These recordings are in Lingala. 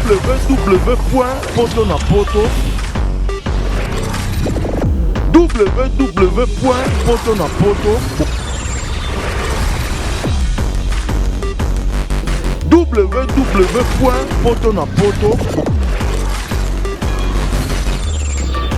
www.potonapoto www.potonapoto www.potonapoto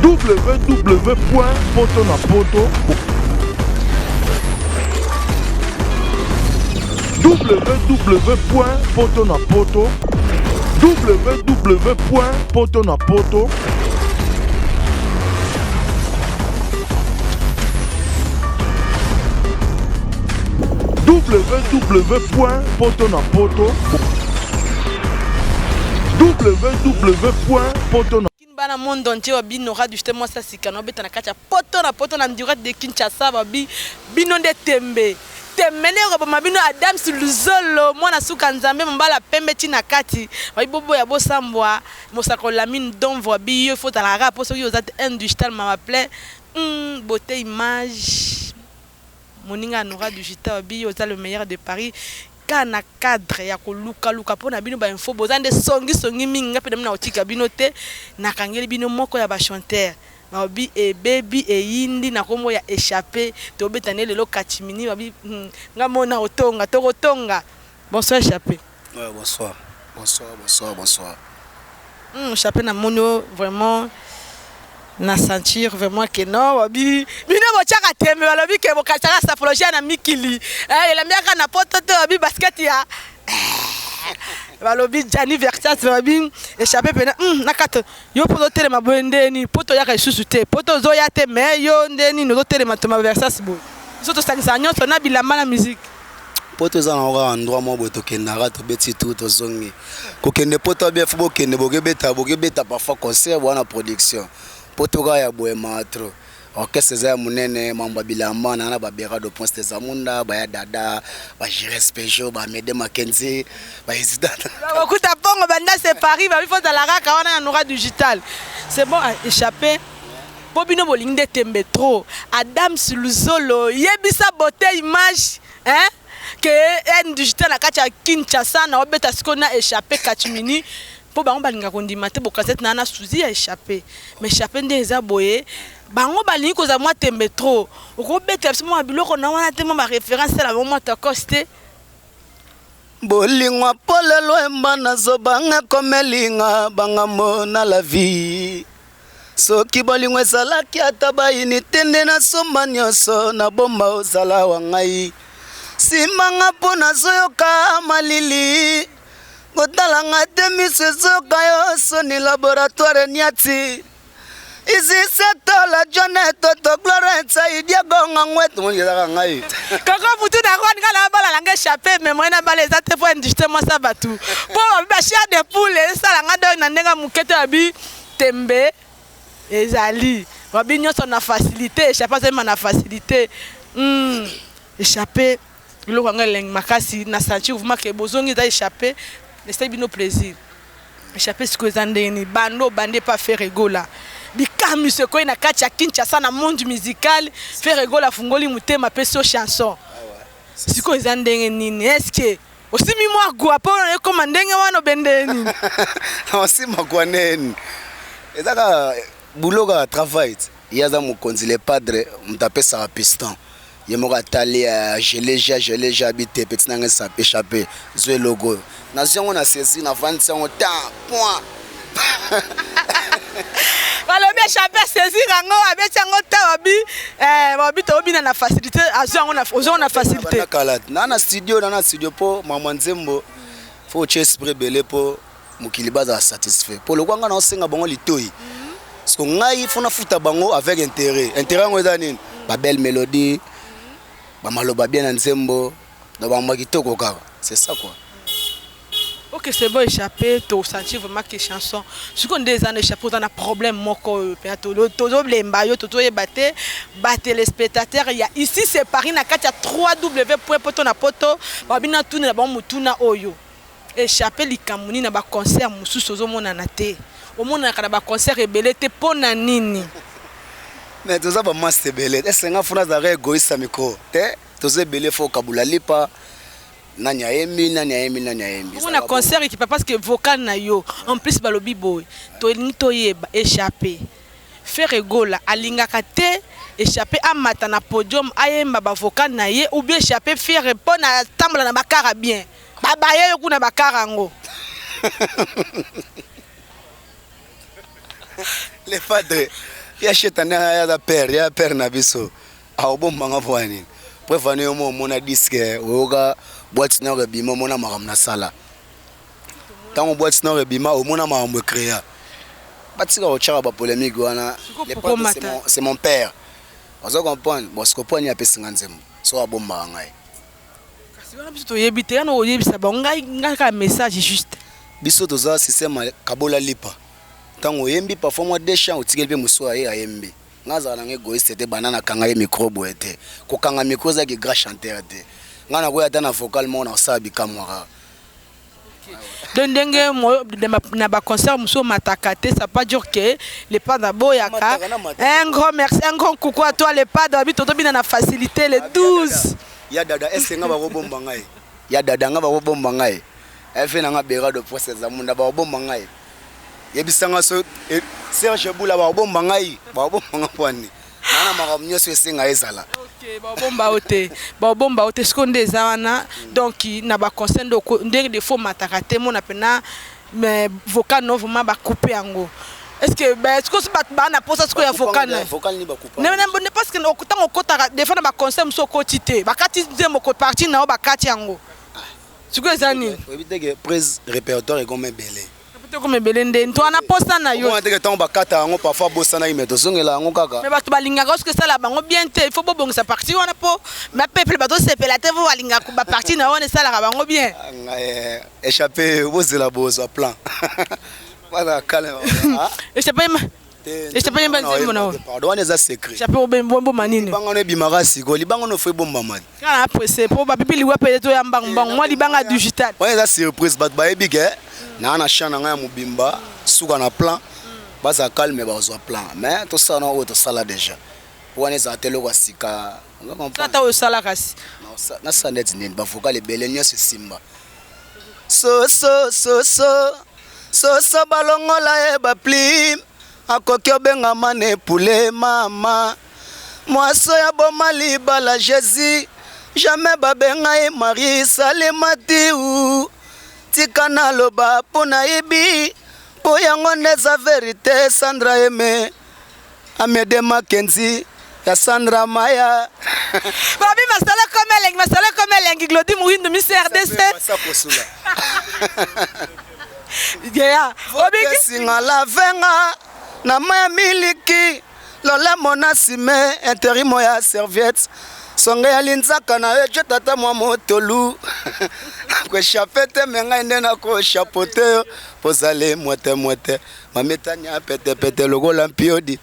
www.potonapoto www.potonapoto www.potonapoto www.potonapoto www.potonapoto bana monde entier wa bino radio justement ça sikano beta na kacha poto na direct de Kinshasa babi bino nde tembe temene ko mabino Adam Suluzolo mwana suka nzambe mbala pembe tina kati babi bobo ya bosambwa mosako la mine don voix bio faut à la rapport so yo za un digital m'a appelé beauté image moninga no radio digital bio za le meilleur de Paris na cadre ya koluka luka pona bino ba info bozande songi mingi ngape na otika bino te na kangeli bino moko ya ba chanteur babi e baby e yindi na kombo ya échappé to betane lelo katimini babi ngamona otonga to kotonga bonsoir échappé. Ouais, bonsoir échappé na mono vraiment na sentir vraiment que non babi bino bochaka tembe balobi ke bokachaka sapologie na mikili la miaka na poto to babi basket ya balobi Jani Versace babi échappé pena nakato yo poto tele mabondeni poto yaka isusu te poto zo ya te mais yo ndeni no tele matoma Versace bo so to sangisa nyonso na bilamba na musique poto za na ora endroit mo boto kendara to beti tout to zongi ko kende poto bien fo bokende bogebeta parfois concert wana production potoka ya boye matro orchestre za munene mamba bilamba na babera do ponce des amunda ba ya dada ba Jires Peugeot ba Mede Mackenzie ba hésitata bakuta pongo banda c'est Paris ba faut dans la raka wana na aura digital c'est bon échappé bobino bolinde tembe trop Adam Suluzolo yebisa beauté image hein que un digital la kacha Kinshasa na obeta sikona échappé katimini po bango balinga kondima te bokasete na suzi ya échappé mais échappé nde eza boye bango balingi koza mwa tembe trop okobeta absolument biloko na wana te ma référence la moment ta coste bolingwa polelo emba nazo banga komelinga banga mona la vie soki bolingwa ezalaki ata bayini tende na somba nyonso na bomba ozala wa ngai simanga mpo nazoyoka malili Gotalanga demi sezoka yo soni laboratoire niati Ici c'est la journée to Florence idia gonga ngwetu ngeza ngai kaka mutu na kwa ngala bala langa échappé mais moi na bala ezate pour justement ça batu bon ba chia de poule ça langa do na ndenga mukete abi tembe ezali babi nyonso na facilité échappé ça na facilité échappé lo kwanga leng makasi na sentir vraiment que bozongi za échappé c'est bino plaisir échappé ce que zandeni bando bandé pas faire rigola bikamu ce ko na kacha Kinshasa na monde musical faire rigola fungoli mutema peso chanson siko zandeni nini est-ce que aussi mi moi gwa po na comme ndenge wana bendeni aussi makwaneni ezaka buloga travail yaza mukonzi le padre mtapesa piston yemoka tali je habité petit nanga ça échappé zo logo na zongo na saisi na 25 temps point balobi échappé saisi rango abetango tabi babi to bina na facilité azongo na facilité na studio po mama nzembo faut esprit belé po mukili baza satisfait po lo kwanga na osenga bango litoi parce que ngai fona futa bango avec intérêt ngo ezanini ba belle mélodie ba maloba bien na nzembo na ba makitoko kaka c'est ça quoi. Ok, c'est bon échappé, tu sentir vraiment que chanson. Ce qu'on des années échappé, on a problème moko todo blembayo toto batté les spectateurs. Il y a ici c'est Paris na katia 3w.potonapoto babina tuna na ba mutuna oyo. Échappé likamuni na ba concert mususu zo mona na te. Au mona na ba concert rebelé te pona nini. Mais tout ça ba master belé. Est-ce nga funa za égoïste miko. Te toze belé fo kabula lipa. Nani ayembi. On a concert qui parce que vocal na yo en plus balobi boy to yeba échappé faire rigola alingaka te échappé à mata na podium ayemba ba vocal na ye ou bien échappé faire répondre à tambla na bakara bien baba ye kuna bakara ngo. Les padres ya chetana ya da père na biso a obomba ngavani préfane yo mona disque oga boîte na rebima mona maram na sala tango boîte na rebima o mona marambo créa batika o chara ba polémique wana les padres c'est mon père ozo comprendre bon ce comprendre ya pesi nganzemo so abomba ngai kasi wana biso to yebite yana o yebisa ba ngai ngaka message juste biso toza système kabola lipa tango yembi parfois moi des chants otikeli pe muso ya yembi ngaza na egoïste te banana kanga ye microbe ete ko kanga micro za ki grand chanteur te ngana ko yata na vocal mo na sabi kamwara ndenge na ba concert muso matakate ça pas dire que les pas d'abo yaka un grand merci un grand coucou à toi les pas d'habi toto bina na facilité les 12 ya dada est nga ba ko bomba ngai ya dada nga ba ko bomba ngai efe na nga bera de procès za munda ba ko bomba ngai yebisanga so Serge Boula ba bomba ngai ba bomba ngapani nana makamnyo so esenga ezala OK ba bomba ote seconde zawana donc na ba concert ndenge de faux matakate mon apena mais vocal non vraiment ba couper yango est-ce que se bat na posa ce ko ya vocal ni ba couper ne parce que okutanga okota de fois na ba concert so kotite ba kati nzembo ko parti na ba kati yango siko ezani obiteke prise répertoire comme belé comme belende to na posta na yo on te que ba kata ngo parfois bosana imeto zongela ngo kaka mais bato balinga parce que ça là bango bien te il faut bobonga sa partie wana po mais peuple bato sepela te vo balinga ko ba partie na wana ça là bango bien échapper bozela bozo plan voilà calme échapper échapper banzimbo na pardon on est secret échapper bombo manini bango ne bimaka siko libango no fe bomba man kana pressé po ba pipi liwa pe to ya mbang moi libanga digital on est surprise bat ba ebike na chana nga mubimba suka na plan baza calme bazo plan mais to ça no to sala déjà on est atelo kwa sika tata o sala kasi na sandet nini ba vocal ebele nyose simba so balongola e ba plim akoki obenga mane poulet mama mwaso ya bomali bala Jésus jamais babenga e Marie Salimati ou tika na loba pona ibi po yango neza vérité Sandra Aimé Amede Mackenzie ya Sandra Maya babi masala comme elengi Glody Muhindo ministère RDC yeah obi singa la venga na maya miliki lola mona sime interimo ya serviette songe ya linzaka na yo tata mwa motolu ko chapete menga ndena ko chapote pozale moite mametanya pete logola mpiodi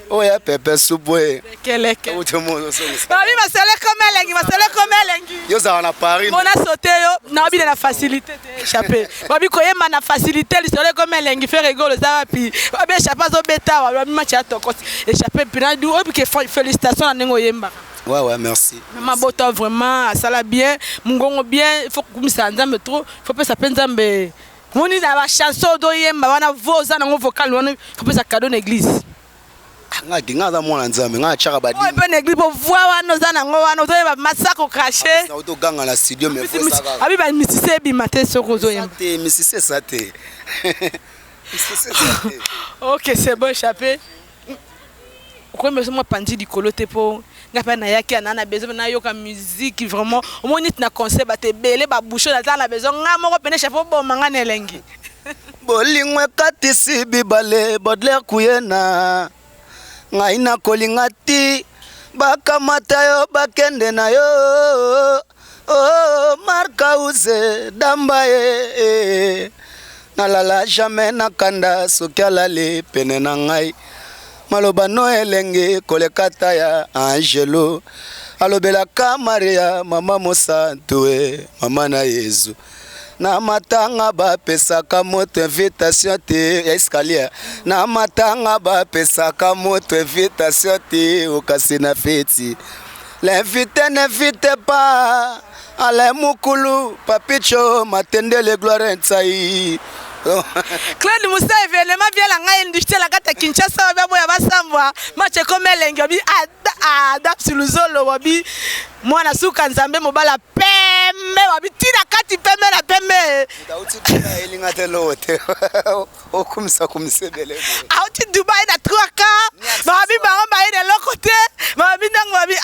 oya pepe subwe keleke utomo songa babi masala comme elengi yo za na Paris mona sauté yo na bi na facilité te échapper babi ko yema na facilité li sole comme elengi faire rigolo ça puis babi échapper zo beta babi match atoko échapper pina du obi que félicitations na nengo yemba. Ouais, merci. Maman Bota vraiment, ça l'a bien, Mungongo bien, il faut que ça ensemble trop, il faut pas ça penser mais on est dans la chanson d'Oyemba, on a voix dans le vocal, il faut pas ça cadeau l'église. Nga dinga za mwana nzambe nga chaka badi. Oh ben l'église pour voir wana za nango wana to ba massacre craché. Na auto ganga na studio mais faut ça. Abi ba misise bi maté soko Zoyemba. Te misise ça te. Misise ça te. OK, c'est bon échappé. Pourquoi me moi pandi du coloté pour ngapa na yaki ana besoin na yoka musique vraiment au moins na concert ba te belé ba bouchon na besoin nga moko pene chef bo manga na elengi. Bolingwe katisi bibale bodler kuyena. Ngai na kolinga ti bakamata yo bakende na yo oh marka uze damba ye nalala jamais nakanda soki alali pene na ngai maloba no elenge kolekata ya Angelo alobelaka Maria mama mosantu mama na Yesu na matanga bapesaka moto invitation te escalier na matanga bapesaka moto invitation te okasi na feti l'invité n'invite pas Ale mukulu papicho matendele gloire ntsai. Claude Moussa événement bien la ngai industrie la kata Kinshasa ba boya basambwa match comme elengi bi adap suluzolo wabi mwana suka nzambe mobala pembe wabi tina kati pembe na pembe Dauti tuna elinga telote okumsa kumsebele auti Dubai na 3K wabi ba ina lokote wabi ndango wabi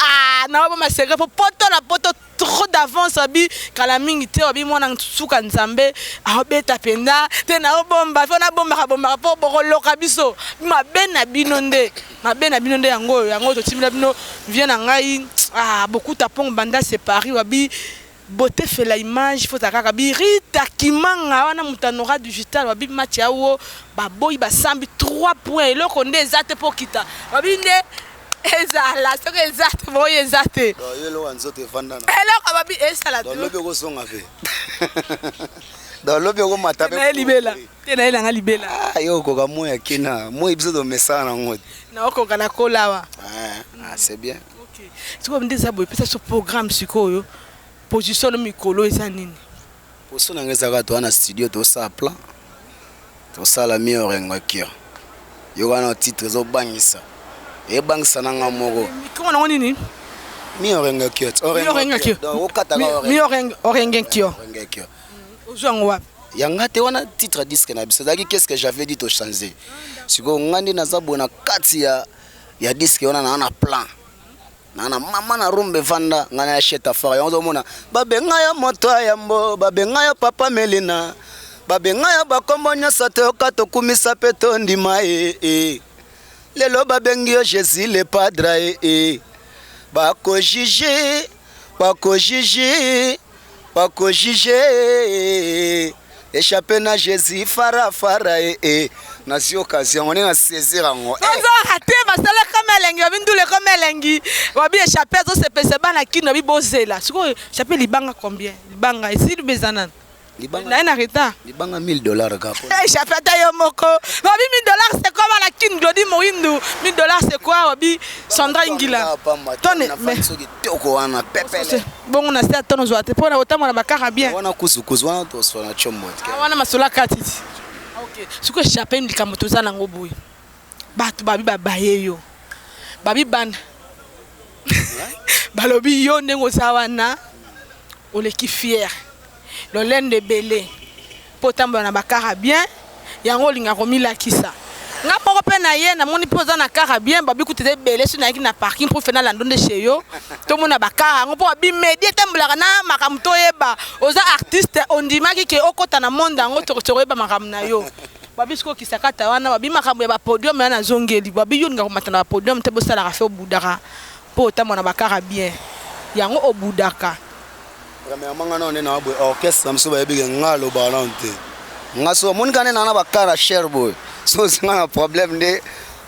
na wabo maseke po poto na poto trop d'avance wabi kala mingi te wabi mwana suka nzambe abeta penda te na obomba fona bomba po bokoloka biso mabe na binonde yango to timila bino vient na ngai beaucoup tapong banda c'est Paris wabi beauté fait la image faut takaka bi rita kimanga wana mutanora digital wabi match yawo ba boy ba sambi 3 points eloko nde ezate pokita wabi nde ezala soko ezate boy ezate yelo wanzote fanda na eloko wabi esala to lobe ko songa fe dans lobe ko matabe na libela tena elanga libela yo ko kamoya kina moi biso do mesana ngoti na oko kana kolawa c'est bien. OK siko ndeza boy pesa so programme sikoyo position mikolo eza nini position ngeza ka to na studio to sa plan to sala meilleur ngakio yo kana titre zo bangisa e bangisa nanga moko comment on nini meilleur ngakio do okata ka meilleur ngakio ozwango wapi yanga te wana titre disque na biso daki qu'est-ce que j'avais dit to changer siko ngandi na zabona kati ya disque wana na plan nana mama na rumbe vanda ngana ya sheta fara yango mona babenga ya moto ya mbo babenga ya papa Melina babenga ya bakombonya sate okato kumisa peto ndima lelo babengi yo Jésus le padre bako jije échappé na Jésus fara na si occasion on est à saisir ngo ozo raté basala comme elengi bindule comme elengi wabi échappé zo se pese bana kino bi bozela siko échappé libanga combien libanga esi bezana libanga na retard libanga $1000 ka échappé ta yo moko wabi $1000 c'est quoi la kin dodi moindu $1000 c'est quoi wabi Sandra Ingila tonne mais toko wana pepele bongo na se tono zoate pona otamo na bakara bien wana kuzukuzu wana to so na chombo wana masola katiti OK siko échappé ndika moto za nango boy batu babi babaye yo babi bana balobi yo ndengo zawana oleki fier lolende belé potamba na bakara bien yango linga komila kisa nga poko pe na ye na moni poza na kara bien babi kutete belé so na ki na parking pour faire na ndonde chez yo to mona bakara ngo po babi médier tembla na makamto yeba oza artiste ondimaki ke okota na monde ngo to yeba makamna yo babi siko kisakata wana babi makambo ya ba podium na zongeli babi yo nga komata na podium te bosala ka fe obudaka po tamo na bakara bien yango obudaka mais manga na on na boy orchestre mso ba yebige ngalo balante ngaso mon kane na bakara cher boy so singa na problème de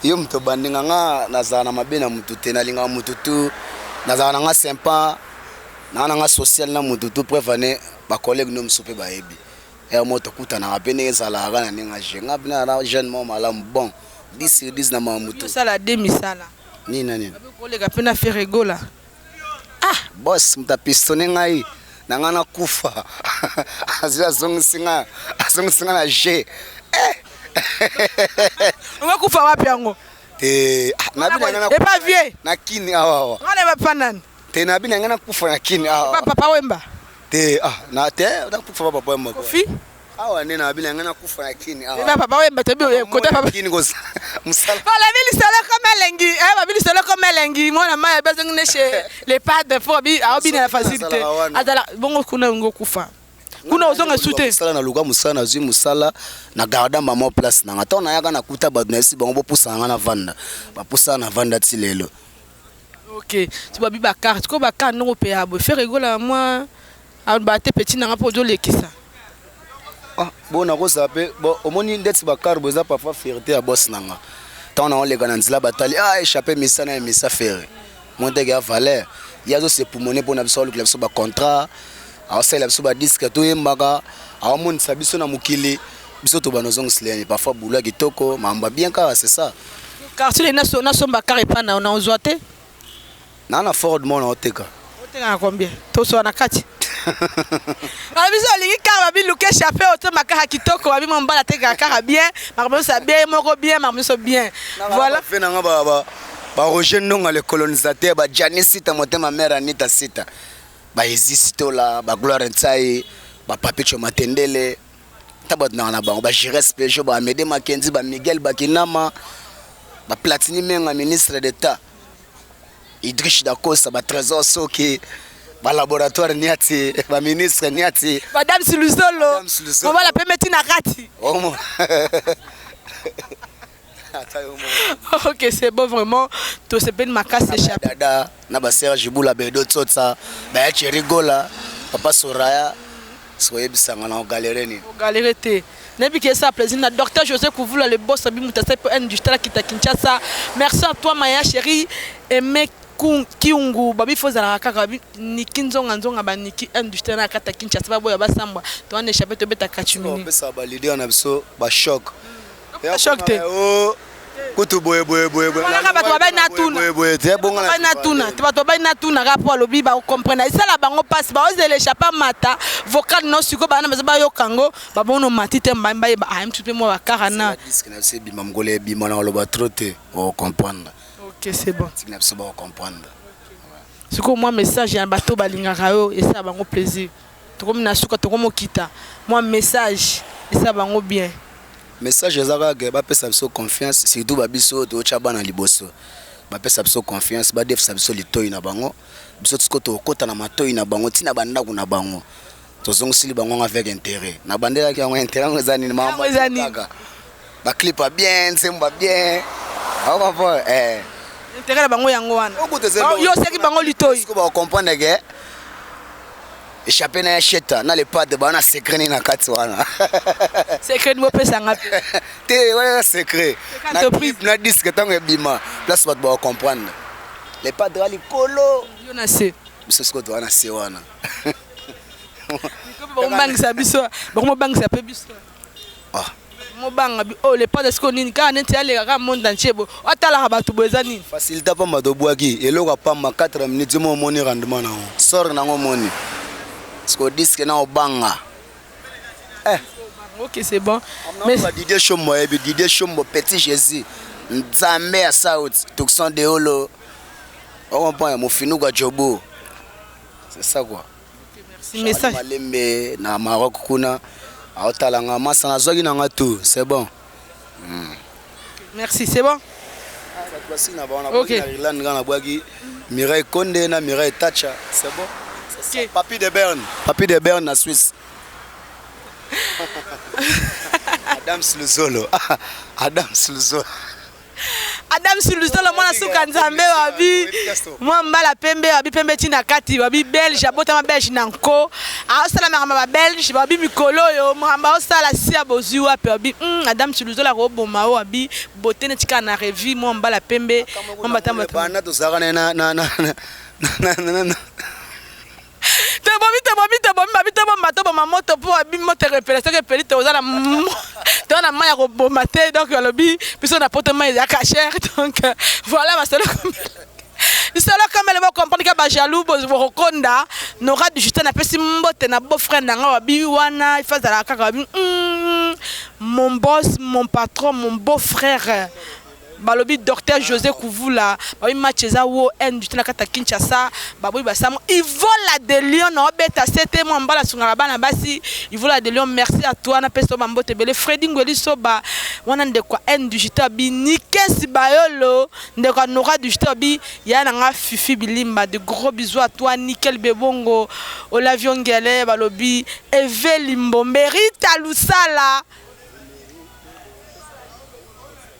yo mto bandinga nga nazana mabena mutu te na linga mutu tu nazana nga sympa na nga social na mutu tu prévane ba collègue no msope ba yebi moto kuta na apene ezala kana ninga jenga bina na jeune mom malam bon 10 na mamutu sala demi sala nini kolega pena feregola boss mta pistone ngai na ngana kufa azila zongisinga na je Unga kufa wapi yango na bina ngana kufa pas vieux na kini awa ngana ba panani te na bina ngana kufa na kini awa papa wemba te na te na kufa papa wemba kofi awa nina bina ngana kufa na kini awa papa wemba te bi côté papa kini goza musala la ville solo comme elengi ba ville solo comme elengi mona maya besoin ne chez les pas de fo bi a bina la facilité azala bongo kuna ngo kufa kuna ozonga sute sala na luka musala na zui musala na garda mama place na ngata na yaka na kuta ba na esi bongo pusa na vanda ba pusa na vanda ti lelo. OK tu ba bi ba carte ko ba carte no pe abo faire rigola moi a ba te petit na po jo lekisa bon na ko zape bon omoni ndeti ba carte boza parfois fierté ya boss nanga tant na on les gananzila batali échapper misana misa faire monter ga valeur yazo se pulmoner pour na biso le ba contrat awasala biso ba disque to yembaka awamonisa biso na mukili biso to banozong sleni parfois boulot kitoko mamba bien car c'est ça car tu les na somba carré pa na ozoate na Ford mon oteka na combien to so na kati Babiso olingi kaka babi luke échappé auto makaka kitoko babi mombala teka kaka bien makambo ça bien moko bien makambo ça bien voilà fait nanga ba Roger Ndonga le colonisateur ba Janice Sita motema mère Anita Sita ba Ezisito la ba Gloire Ntsai ba Papicho Matendele tabat na bango ba Jires Pejo ba Amede Makenzi ba Miguel Bakinama ba Platini Menga ministre d'État Idrish Dakosa ba Trésor Soki ba laboratoire niati ba ministre niati Madame Suluzolo on va la permettre na kati oh ok c'est bon vraiment tout c'est peine ma casse échappé dada na ba Serge Bula bedo tsotsa ba Cherigola papa Soraya soyebisanga na galereni galerete nebi que ça plaisir na docteur José Kouvula le boss abi mutasa pour industrie kita Kinshasa merci à toi Maya chérie et mec kiungu babi fozala kaka ni kinzonga nzonga ba niki industrie na kata Kinshasa ba boya basamba to ane échappé to beta kachumini ça ba leader na biso ba choc choc te kutu boye wana bato ba na tuna te bato ba na tuna rapport lobi ba comprendre ça la bango passe ba ozele échapper mata vocal no siko ba na ba yo kango ba bono matite mbamba ba am tout peu mo ba karana disque na se bima mngole bima na loba trotter o comprendre ok c'est bon na biso ba comprendre siko moi message ya bato balingaka yo et ça bango plaisir to comme na suka to comme kita moi message et ça bango bien message ezaka ke bapesa biso confiance surtout babiso tocha bana liboso bapesa biso confiance badefisa biso litoi na bango biso tsiko tokota na matoi na bango tina bandako na bango tozongosili bango avec intérêt na bandela ki yango intérêt ngo ezani na mama ba clip bien semba bien awa po intérêt na bango yango wana yo seki bango litoi ko ba comprendre ke échappé na cheta na le pas de bana secret na kati wana secret mo pesa ngapi te wala secret na disque tango bima place ba ba comprendre les pas de ali kolo yo na se biso sko to wana se wana ko bangisa biso mo bangisa pe biso mo banga oh les pas de sko nini ka nenti ale ka monde entier bo atala ba to bezani facilité pa madobwaki eloko pa ma 4 minutes mo moni rendement na sort na ngo moni ce disque na obanga ok c'est bon mais Didier Chombo Didier Chombo petit Jésus Nzambe ya South Tucson de Olo on comprend mo finu kwa jobo c'est ça quoi merci message malembe na Maroc kuna aotalanga masa na zogi na ngatu c'est bon merci c'est bon ok Irlande na bwagi Mireille Konde na Mireille Tacha c'est bon. Okay. Papi de Berne na Suisse. Adam Suluzolo. Adam Suluzolo mwana suka Nzambe wabi mwa mbala pembe wabi pembe tina kati wabi belge abota ma belge nanko aosala makamba ba belge wabi mikolo yo mamba osala sia bozui wapi wabi Adam Suluzolo ko boma wabi botene tika na revi mwa mbala pembe mwa batamba bana to saka na te bomi moto pour abi moto repelation que pelite ozana to na maya ko bomate donc lobi biso na poto mai ya cher donc voilà ma solo comme elle va comprendre que ba jaloux bo rekonda n'aura du juste na pesi mbote na beau frère nanga wabi wana il faza la kaka wabi mon boss mon patron mon beau frère balobi docteur José Kouvula babi matcheza wo industrie na kata Kinshasa baboyi basamo il vola de Lyon na obeta c'était moi mbala sunga bana basi il vola de Lyon merci à toi na peso bambote bele Freddy Ngweli soba wana ndekwa industrie bi nikesi bayolo ndekwa nora digital bi yana nga Fifi Bilimba de gros bisous à toi Nickel Bebongo Olavion Ngele balobi Eveli Mbomberita Lusala.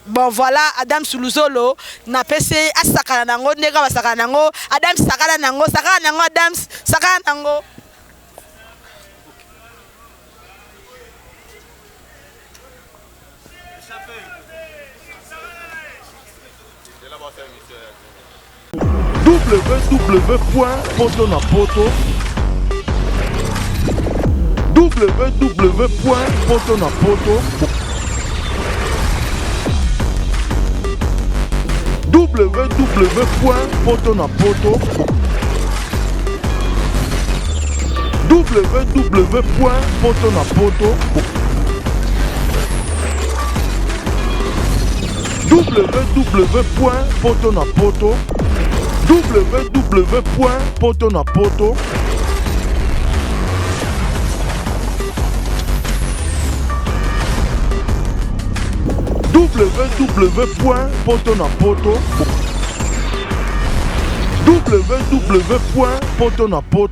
Bon voilà Adam Suluzolo na pese asakana nango ndeka basakana nango Adam sakana nango Adam sakana nango www.potonapoto www.potonapoto www.potonapoto www.potonapoto www.potonapoto www.potonapoto